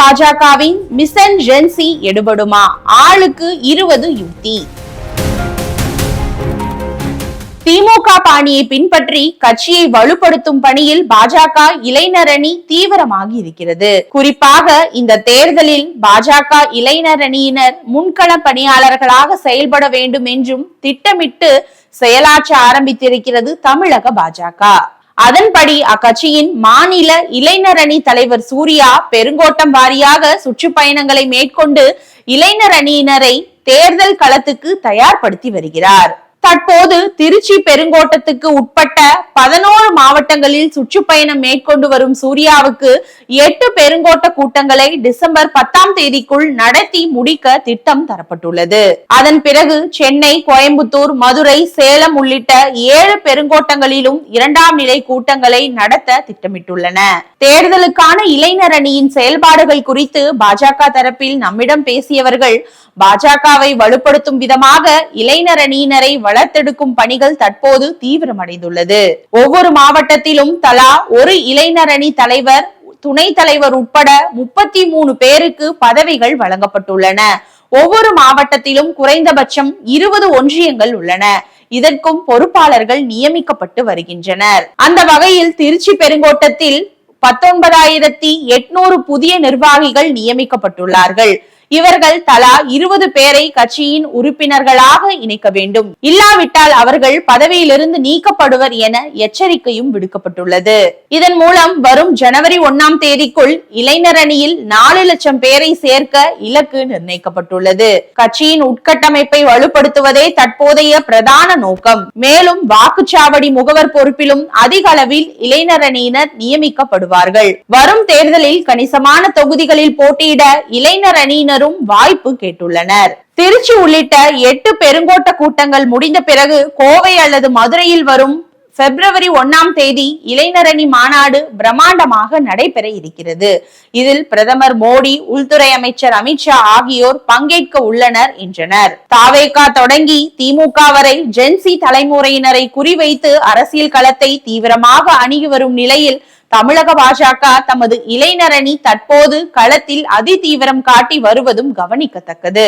பாஜகவின் mission gen Z எடுபடுமா? ஆளுக்கு 20 யுக்தி. திமுக பாணியை பின்பற்றி கட்சியை வலுப்படுத்தும் பணியில் பாஜக இளைஞரணி தீவிரமாகி இருக்கிறது. குறிப்பாக இந்த தேர்தலில் பாஜக இளைஞரணியினர் முன்கள பணியாளர்களாக செயல்பட வேண்டும் என்றும் திட்டமிட்டு செயலாற்ற ஆரம்பித்திருக்கிறது தமிழக பாஜக. அதன்படி அக்கட்சியின் மாநில இளைஞரணி தலைவர் சூர்யா பெருங்கோட்டம் வாரியாக சுற்றுப்பயணங்களை மேற்கொண்டு இளைஞர் அணியினரை தேர்தல் களத்துக்கு தயார்படுத்தி வருகிறார். தற்போது திருச்சி பெருங்கோட்டத்துக்கு உட்பட்ட 11 மாவட்டங்களில் சுற்றுப்பயணம் மேற்கொண்டு வரும் சூர்யாவுக்கு 8 பெருங்கோட்ட கூட்டங்களை டிசம்பர் 10ஆம் தேதிக்குள் நடத்தி முடிக்க திட்டம் தரப்பட்டுள்ளது. அதன் பிறகு சென்னை, கோயம்புத்தூர், மதுரை, சேலம் உள்ளிட்ட 7 பெருங்கோட்டங்களிலும் 2ஆம் நிலை கூட்டங்களை நடத்த திட்டமிட்டுள்ளன. தேர்தலுக்கான இளைஞர் அணியின் செயல்பாடுகள் குறித்து பாஜக தரப்பில் நம்மிடம் பேசியவர்கள், பாஜகவை வலுப்படுத்தும் விதமாக இளைஞர் அணியினரை வளர்த்தெடுக்கும் பணிகள் தற்போது தீவிரமடைந்துள்ளது. ஒவ்வொரு மாவட்டத்திலும் தலா ஒரு இளைஞர் அணி தலைவர், துணை தலைவர் உட்பட 33 பேருக்கு பதவிகள் வழங்கப்பட்டுள்ளன. ஒவ்வொரு மாவட்டத்திலும் குறைந்தபட்சம் 20 ஒன்றியங்கள் உள்ளன. இதற்கும் பொறுப்பாளர்கள் நியமிக்கப்பட்டு வருகின்றனர். அந்த வகையில் திருச்சி பெருங்கோட்டத்தில் 19,800 புதிய நிர்வாகிகள் நியமிக்கப்பட்டுள்ளார்கள். இவர்கள் தலா 20 பேரை கட்சியின் உறுப்பினர்களாக இணைக்க வேண்டும். இல்லாவிட்டால் அவர்கள் பதவியிலிருந்து நீக்கப்படுவர் என எச்சரிக்கையும் விடுக்கப்பட்டுள்ளது. இதன் மூலம் வரும் ஜனவரி 1ஆம் தேதிக்குள் இளைஞர் அணியில் 4 லட்சம் பேரை சேர்க்க இலக்கு நிர்ணயிக்கப்பட்டுள்ளது. கட்சியின் உட்கட்டமைப்பை வலுப்படுத்துவதே தற்போதைய பிரதான நோக்கம். மேலும் வாக்குச்சாவடி முகவர் பொறுப்பிலும் அதிக அளவில் இளைஞர் அணியினர் நியமிக்கப்படுவார்கள். வரும் தேர்தலில் கணிசமான தொகுதிகளில் போட்டியிட இளைஞர் அணியினர் வாய்ப்பு கேட்டுள்ளனர். திருச்சி உள்ளிட்ட 8 பெருங்கோட்ட கூட்டங்கள் முடிந்த பிறகு கோவை அல்லது மதுரையில் வரும் பிப்ரவரி 1ஆம் தேதி இளைஞர் அணி மாநாடு பிரம்மாண்டமாக நடைபெற இருக்கிறது. இதில் பிரதமர் மோடி, உள்துறை அமைச்சர் அமித்ஷா ஆகியோர் பங்கேற்க உள்ளனர் என்றனர். தாவேகா தொடங்கி திமுக வரை ஜென்சி தலைமுறையினரை குறிவைத்து அரசியல் களத்தை தீவிரமாக அணுகி வரும் நிலையில் தமிழக பாஜக தமது இளைஞர் அணி தற்போது களத்தில் அதிதீவிரம் காட்டி வருவதும் கவனிக்கத்தக்கது.